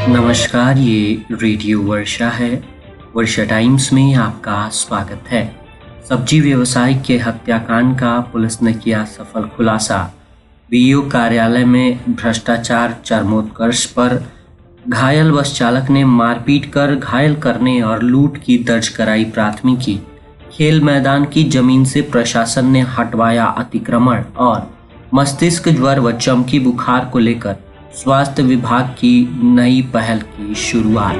नमस्कार, ये रेडियो वर्षा है। वर्षा टाइम्स में आपका स्वागत है। सब्जी व्यवसायी के हत्याकांड का पुलिस ने किया सफल खुलासा। बीईओ कार्यालय में भ्रष्टाचार चरमोत्कर्ष पर घायल बस चालक ने मारपीट कर घायल करने और लूट की दर्ज कराई प्राथमिकी। खेल मैदान की जमीन से प्रशासन ने हटवाया अतिक्रमण और मस्तिष्क ज्वर व चमकी बुखार को लेकर स्वास्थ्य विभाग की नई पहल की शुरुआत।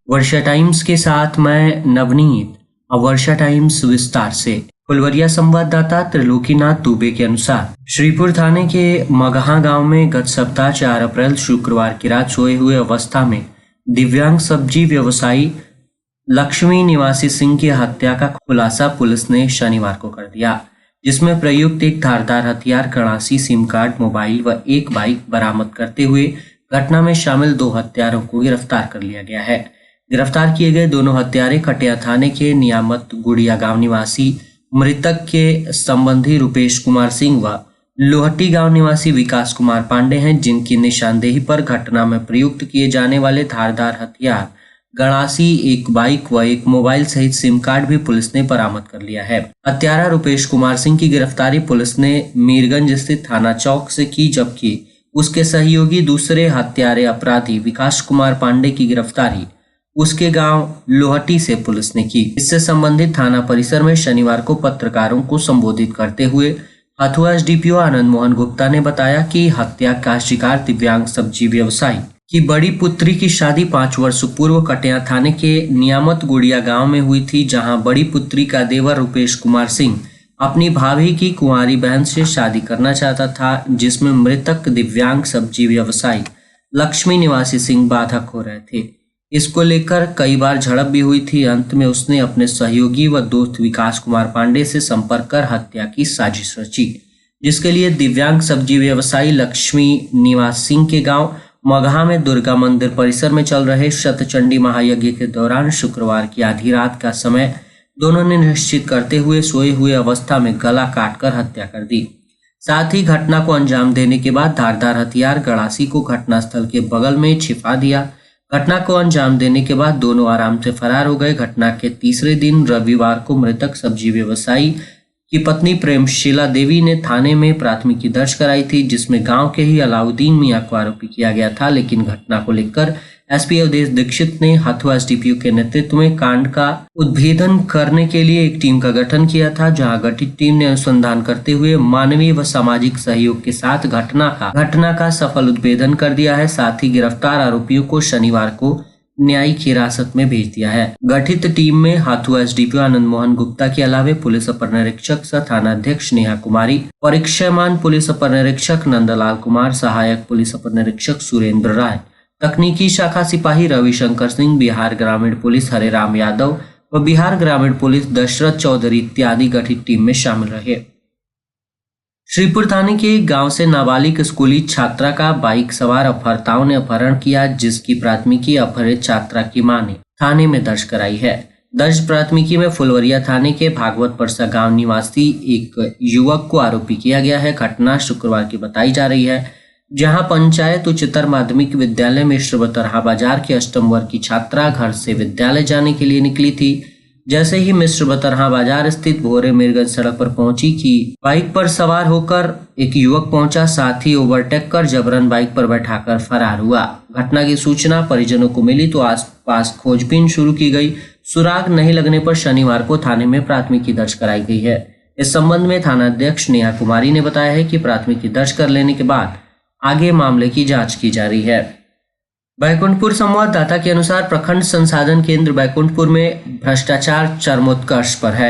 वर्षा टाइम्स के साथ मैं नवनीत। अब वर्षा टाइम्स विस्तार से। फुलवरिया संवाददाता त्रिलोकीनाथ दुबे के अनुसार श्रीपुर थाने के मगहा गांव में गत सप्ताह 4 अप्रैल शुक्रवार की रात सोए हुए अवस्था में दिव्यांग सब्जी व्यवसायी लक्ष्मी निवासी सिंह की हत्या का खुलासा पुलिस ने शनिवार को कर दिया, जिसमें प्रयुक्त एक धारदार हथियार, गणासी, सिम कार्ड, मोबाइल व एक बाइक बरामद करते हुए घटना में शामिल 2 हत्यारों को गिरफ्तार कर लिया गया है। गिरफ्तार किए गए दोनों हत्यारे कटिया थाने के नियामत गुड़िया गांव निवासी मृतक के संबंधी रुपेश कुमार सिंह व लोहटी गांव निवासी विकास कुमार पांडे हैं, जिनकी निशानदेही पर घटना में प्रयुक्त किए जाने वाले धारदार हथियार, गणासी, एक बाइक व एक मोबाइल सहित सिम कार्ड भी पुलिस ने बरामद कर लिया है। हत्यारा रुपेश कुमार सिंह की गिरफ्तारी पुलिस ने मीरगंज स्थित थाना चौक से की, जबकि उसके सहयोगी दूसरे हत्यारे अपराधी विकास कुमार पांडे की गिरफ्तारी उसके गांव लोहटी से पुलिस ने की। इससे संबंधित थाना परिसर में शनिवार को पत्रकारों को संबोधित करते हुए हथुआ एसडीपीओ आनंद मोहन गुप्ता ने बताया कि हत्या का शिकार दिव्यांग सब्जी व्यवसायी की बड़ी पुत्री की शादी 5 वर्ष पूर्व कटिया थाने के नियामत गुड़िया गांव में हुई थी, जहां बड़ी पुत्री का देवर रुपेश कुमार सिंह अपनी भाभी की कुंवारी बहन से शादी करना चाहता था, जिसमें मृतक दिव्यांग सब्जी व्यवसायी लक्ष्मी निवासी सिंह बाधक हो रहे थे। इसको लेकर कई बार झड़प भी हुई थी। अंत में उसने अपने सहयोगी व दोस्त विकास कुमार पांडे से संपर्क कर हत्या की साजिश रची, जिसके लिए दिव्यांग सब्जी व्यवसायी लक्ष्मी निवास सिंह के गांव मगहा में दुर्गा मंदिर परिसर में चल रहे शतचंडी महायज्ञ के दौरान शुक्रवार की आधी रात का समय दोनों ने निश्चित करते हुए सोए हुए अवस्था में गला काटकर हत्या कर दी। साथ ही घटना को अंजाम देने के बाद धारदार हथियार गणासी को घटनास्थल के बगल में छिपा दिया। घटना को अंजाम देने के बाद दोनों आराम से फरार हो गए। घटना के तीसरे दिन रविवार को मृतक सब्जी व्यवसायी की पत्नी प्रेमशीला देवी ने थाने में प्राथमिकी दर्ज कराई थी, जिसमें गांव के ही अलाउद्दीन मियां को आरोपी किया गया था। लेकिन घटना को लेकर एसपी अवधेश दीक्षित ने हथुआ एसडीपीओ के नेतृत्व में कांड का उद्भेदन करने के लिए एक टीम का गठन किया था, जहां गठित टीम ने अनुसंधान करते हुए मानवीय व सामाजिक सहयोग के साथ घटना का सफल उद्भेदन कर दिया है। साथ ही गिरफ्तार आरोपियों को शनिवार को न्यायिक हिरासत में भेज दिया है। गठित टीम में हथुआ एसडीपीओ आनंद मोहन गुप्ता के अलावे पुलिस अपर निरीक्षक सह थानाध्यक्ष नेहा कुमारी, परीक्षामान पुलिस अपर निरीक्षक नंदलाल कुमार, सहायक पुलिस अपर निरीक्षक सुरेंद्र राय, तकनीकी शाखा सिपाही रविशंकर सिंह, बिहार ग्रामीण पुलिस हरेराम यादव व बिहार ग्रामीण पुलिस दशरथ चौधरी इत्यादि गठित टीम में शामिल रहे। श्रीपुर थाने के गांव से नाबालिग स्कूली छात्रा का बाइक सवार अपहर्ताओं ने अपहरण किया, जिसकी प्राथमिकी अपहरित छात्रा की मां ने थाने में दर्ज कराई है। दर्ज प्राथमिकी में फुलवरिया थाने के भागवत परसा गांव निवासी एक युवक को आरोपी किया गया है। घटना शुक्रवार की बताई जा रही है, जहां पंचायत उच्चतर माध्यमिक विद्यालय मिश्र बतरहा बाजार की अष्टम वर्ग की छात्रा घर से विद्यालय जाने के लिए निकली थी। जैसे ही मिश्र बतरहा बाजार स्थित भोरे मीरगंज सड़क पर पहुंची कि बाइक पर सवार होकर एक युवक पहुंचा, साथ ही ओवरटेक कर जबरन बाइक पर बैठाकर फरार हुआ। घटना की सूचना परिजनों को मिली तो आसपास खोजबीन शुरू की गई। सुराग नहीं लगने पर शनिवार को थाने में प्राथमिकी दर्ज कराई गई है। इस संबंध में थानाध्यक्ष नेहा कुमारी ने बताया है कि प्राथमिकी दर्ज कर लेने के बाद आगे मामले की जांच की जा रही है। बैकुंठपुर संवाददाता के अनुसार प्रखंड संसाधन केंद्र बैकुंठपुर में भ्रष्टाचार चरमोत्कर्ष पर है।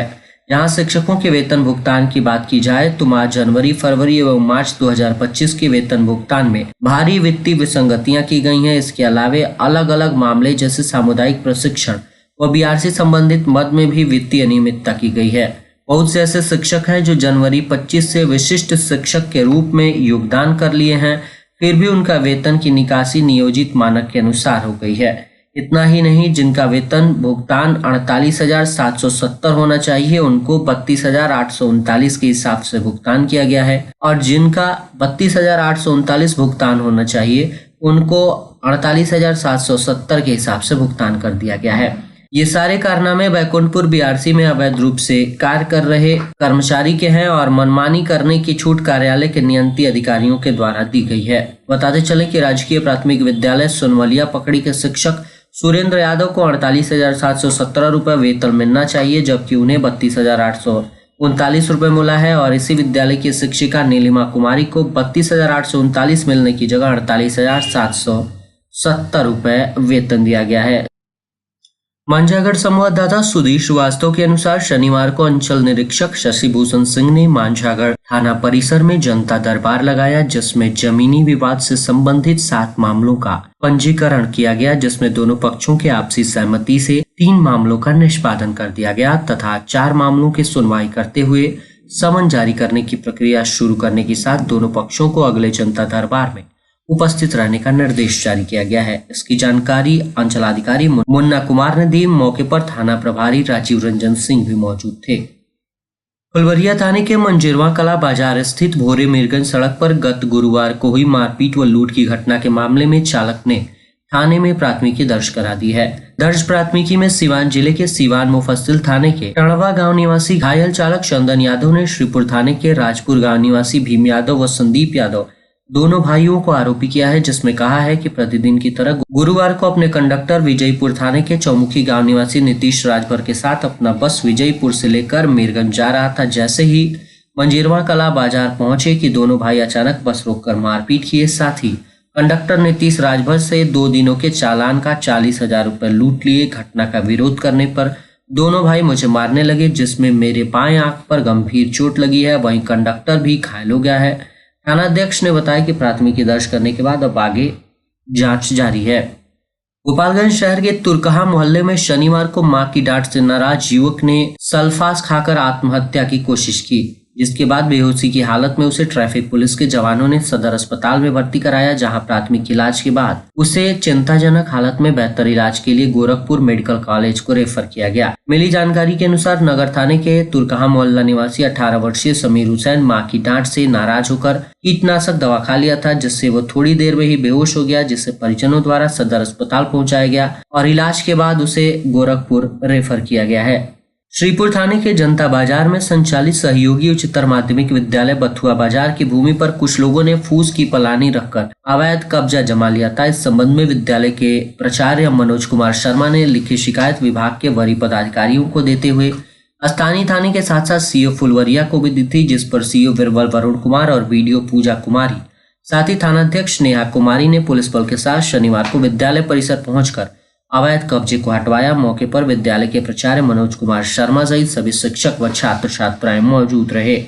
यहाँ शिक्षकों के वेतन भुगतान की बात की जाए तो मार्च, जनवरी, फरवरी एवं मार्च 2025 के वेतन भुगतान में भारी वित्तीय विसंगतियां की गई हैं। इसके अलावे अलग अलग मामले जैसे सामुदायिक प्रशिक्षण व बीआरसी संबंधित मद में भी वित्तीय अनियमितता की गई है। बहुत से ऐसे शिक्षक हैं जो जनवरी 25 से विशिष्ट शिक्षक के रूप में योगदान कर लिए हैं, फिर भी उनका वेतन की निकासी नियोजित मानक के अनुसार हो गई है। इतना ही नहीं, जिनका वेतन भुगतान 48,770 होना चाहिए उनको 32,839 के हिसाब से भुगतान किया गया है, और जिनका 32,839 भुगतान होना चाहिए उनको 48,770 के हिसाब से भुगतान कर दिया गया है। ये सारे कारनामे बैकुंठपुर बीआरसी में अवैध रूप से कार्य कर रहे कर्मचारी के हैं और मनमानी करने की छूट कार्यालय के नियंत्रण अधिकारियों के द्वारा दी गई है। बताते चले कि राजकीय प्राथमिक विद्यालय सोनवलिया पकड़ी के शिक्षक सुरेंद्र यादव को 48,717 रुपए वेतन मिलना चाहिए, जबकि उन्हें 32,839 रुपए मिला है, और इसी विद्यालय की शिक्षिका नीलिमा कुमारी को 32,839 मिलने की जगह 48,770 रुपए वेतन दिया गया है। मांझागढ़ संवाददाता सुधीर श्रीवास्तव के अनुसार शनिवार को अंचल निरीक्षक शशिभूषण सिंह ने मांझागढ़ थाना परिसर में जनता दरबार लगाया, जिसमें जमीनी विवाद से संबंधित 7 मामलों का पंजीकरण किया गया, जिसमें दोनों पक्षों के आपसी सहमति से 3 मामलों का निष्पादन कर दिया गया तथा 4 मामलों की सुनवाई करते हुए समन जारी करने की प्रक्रिया शुरू करने के साथ दोनों पक्षों को अगले जनता दरबार में उपस्थित रहने का निर्देश जारी किया गया है। इसकी जानकारी अंचलाधिकारी मुन्ना कुमार ने दी। मौके पर थाना प्रभारी राजीव रंजन सिंह भी मौजूद थे। फुलवरिया थाने के मंजेरवा कला बाजार स्थित भोरे मीरगंज सड़क पर गत गुरुवार को हुई मारपीट व लूट की घटना के मामले में चालक ने थाने में प्राथमिकी दर्ज करा दी है। दर्ज प्राथमिकी में सिवान जिले के सिवान मुफस्सिल थाने के टणवा गांव निवासी घायल चालक चंदन यादव ने श्रीपुर थाने के राजपुर गांव निवासी भीम यादव व संदीप यादव दोनों भाइयों को आरोपी किया है, जिसमें कहा है कि प्रतिदिन की तरह गुरुवार को अपने कंडक्टर विजयपुर थाने के चौमुखी गांव निवासी नीतीश राजभर के साथ अपना बस विजयपुर से लेकर मीरगंज जा रहा था। जैसे ही मंजेरवा कला बाजार पहुंचे कि दोनों भाई अचानक बस रोककर मारपीट किए। साथ ही कंडक्टर नीतीश राजभर से 2 दिनों के चालान का 40,000 रुपए लूट लिए। घटना का विरोध करने पर दोनों भाई मुझे मारने लगे, जिसमें मेरे बाएं आंख पर गंभीर चोट लगी है, वहीं कंडक्टर भी घायल हो गया है। थानाध्यक्ष ने बताया कि प्राथमिकी दर्ज करने के बाद अब आगे जांच जारी है। गोपालगंज शहर के तुरकहा मोहल्ले में शनिवार को मां की डांट से नाराज युवक ने सल्फास खाकर आत्महत्या की कोशिश की, जिसके बाद बेहोशी की हालत में उसे ट्रैफिक पुलिस के जवानों ने सदर अस्पताल में भर्ती कराया, जहां प्राथमिक इलाज के बाद उसे चिंताजनक हालत में बेहतर इलाज के लिए गोरखपुर मेडिकल कॉलेज को रेफर किया गया। मिली जानकारी के अनुसार नगर थाने के तुरकहा मोहल्ला निवासी 18 वर्षीय समीर हुसैन मां की डांट से नाराज होकर कीटनाशक दवा खा लिया था, जिससे वो थोड़ी देर में ही बेहोश हो गया, जिसे परिजनों द्वारा सदर अस्पताल पहुंचाया गया और इलाज के बाद उसे गोरखपुर रेफर किया गया है। श्रीपुर थाने के जनता बाजार में संचालित सहयोगी उच्चतर माध्यमिक विद्यालय बथुआ बाजार की भूमि पर कुछ लोगों ने फूस की पलानी रखकर अवैध कब्जा जमा लिया था। इस संबंध में विद्यालय के प्राचार्य मनोज कुमार शर्मा ने लिखी शिकायत विभाग के वरीय पदाधिकारियों को देते हुए स्थानीय थाने के साथ साथ सीओ फुलवरिया को भी दी थी, जिस पर सीओ बीरबल वरुण कुमार और बीडीओ पूजा कुमारी साथ ही थानाध्यक्ष नेहा कुमारी ने पुलिस बल के साथ शनिवार को विद्यालय परिसर पहुंचकर अवैध कब्जे को हटवाया। मौके पर विद्यालय के प्राचार्य मनोज कुमार शर्मा सहित सभी शिक्षक व छात्र छात्राएं मौजूद रहे।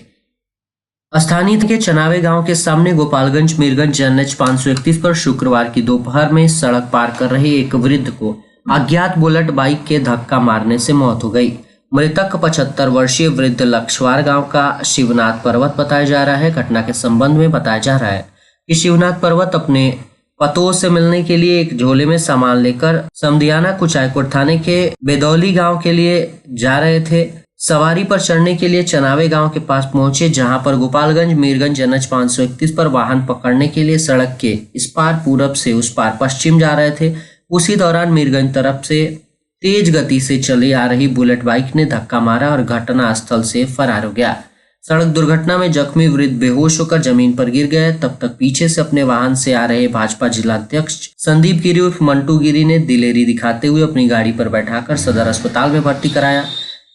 स्थानीय के चनावे गांव के सामने गोपालगंज मीरगंज NH 531 पर शुक्रवार की दोपहर में सड़क पार कर रहे एक वृद्ध को अज्ञात बुलेट बाइक के धक्का मारने से मौत हो गई। मृतक 75 वर्षीय वृद्ध लक्षवार गांव का शिवनाथ पर्वत बताया जा रहा है। घटना के संबंध में बताया जा रहा है कि शिवनाथ पर्वत अपने पतों से मिलने के लिए एक झोले में सामान लेकर समधियाना कुचायकोट थाने के बेदौली गांव के लिए जा रहे थे। सवारी पर चढ़ने के लिए चनावे गांव के पास पहुंचे, जहां पर गोपालगंज मीरगंज NH 531 पर वाहन पकड़ने के लिए सड़क के इस पार पूरब से उस पार पश्चिम जा रहे थे। उसी दौरान मीरगंज तरफ से तेज गति से चली आ रही बुलेट बाइक ने धक्का मारा और घटना स्थल से फरार हो गया। सड़क दुर्घटना में जख्मी वृद्ध बेहोश होकर जमीन पर गिर गए। तब तक पीछे से अपने वाहन से आ रहे भाजपा जिलाध्यक्ष संदीप गिरी उर्फ मंटू गिरी ने दिलेरी दिखाते हुए अपनी गाड़ी पर बैठाकर सदर अस्पताल में भर्ती कराया,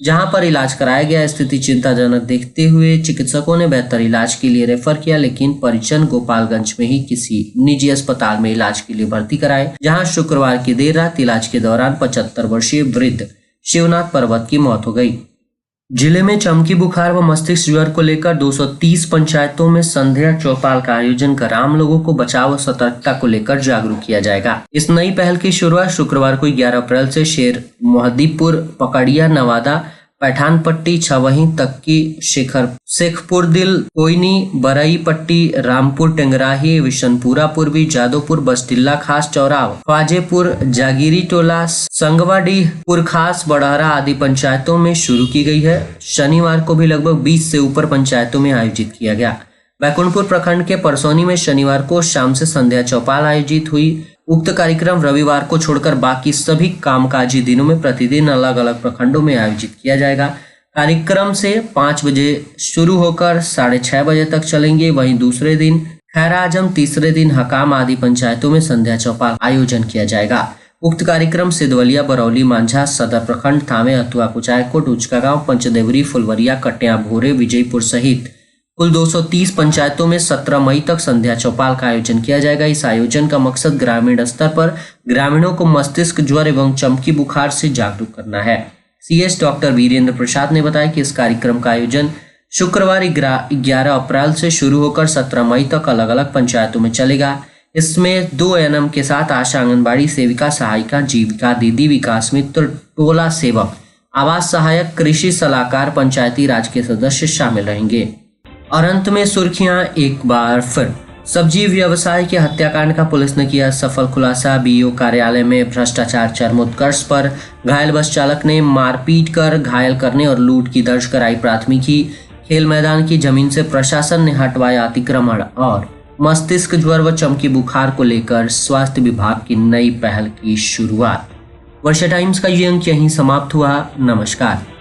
जहां पर इलाज कराया गया। स्थिति चिंताजनक देखते हुए चिकित्सकों ने बेहतर इलाज के लिए रेफर किया, लेकिन परिजन गोपालगंज में ही किसी निजी अस्पताल में इलाज के लिए भर्ती कराए, जहां शुक्रवार की देर रात इलाज के दौरान 75 वर्षीय वृद्ध शिवनाथ पर्वत की मौत हो गई। जिले में चमकी बुखार व मस्तिष्क ज्वर को लेकर 230 पंचायतों में संध्या चौपाल का आयोजन कर आम लोगों को बचाव व सतर्कता को लेकर जागरूक किया जाएगा। इस नई पहल की शुरुआत शुक्रवार को 11 अप्रैल से शेर मोहद्दीपुर, पकड़िया, नवादा, पैठान पट्टी, छवही तक की शेखपुर दिल, कोयनी, बरई पट्टी, रामपुर टेंगराही, विशनपुरा पूर्वी, जादवपुर, बसटिल्ला खास, चौराव, ख्वाजेपुर, जागीरी टोला, संगवाडीह, पुरखास, बड़हरा आदि पंचायतों में शुरू की गई है। शनिवार को भी लगभग 20 से ऊपर पंचायतों में आयोजित किया गया। बैकुंठपुर प्रखंड के परसौनी में शनिवार को शाम से संध्या चौपाल आयोजित हुई। उक्त कार्यक्रम रविवार को छोड़कर बाकी सभी कामकाजी दिनों में प्रतिदिन अलग अलग प्रखंडों में आयोजित किया जाएगा। कार्यक्रम से 5 बजे शुरू होकर 6:30 बजे तक चलेंगे। वहीं दूसरे दिन खैरा आजम, तीसरे दिन हकाम आदि पंचायतों में संध्या चौपाल आयोजन किया जाएगा। उक्त कार्यक्रम सिद्धवलिया, बरौली, मांझा सदर प्रखंड, थावे, हथुआ, कुचायकोट, उचका गांव, पंचदेवरी, फुलवरिया, कटिया, भोरे, विजयपुर सहित कुल 230 पंचायतों में 17 मई तक संध्या चौपाल का आयोजन किया जाएगा। इस आयोजन का मकसद ग्रामीण स्तर पर ग्रामीणों को मस्तिष्क ज्वर एवं चमकी बुखार से जागरूक करना है। सीएस डॉक्टर वीरेंद्र प्रसाद ने बताया कि इस कार्यक्रम का आयोजन शुक्रवार 11 अप्रैल से शुरू होकर 17 मई तक अलग अलग पंचायतों में चलेगा। इसमें 2 एएनएम के साथ आशा, आंगनबाड़ी सेविका, सहायिका, जीविका दीदी, विकास मित्र, टोला सेवक, आवास सहायक, कृषि सलाहकार, पंचायती राज के सदस्य शामिल रहेंगे। और अंत में सुर्खियां एक बार फिर। सब्जी व्यवसाय के हत्याकांड का पुलिस ने किया सफल खुलासा। बीओ कार्यालय में भ्रष्टाचार चरमोत्कर्ष पर, घायल बस चालक ने मारपीट कर घायल करने और लूट की दर्ज कराई प्राथमिकी। खेल मैदान की जमीन से प्रशासन ने हटवाया अतिक्रमण। और मस्तिष्क ज्वर व चमकी बुखार को लेकर स्वास्थ्य विभाग की नई पहल की शुरुआत। वर्षा टाइम्स का ये अंक यहीं समाप्त हुआ। नमस्कार।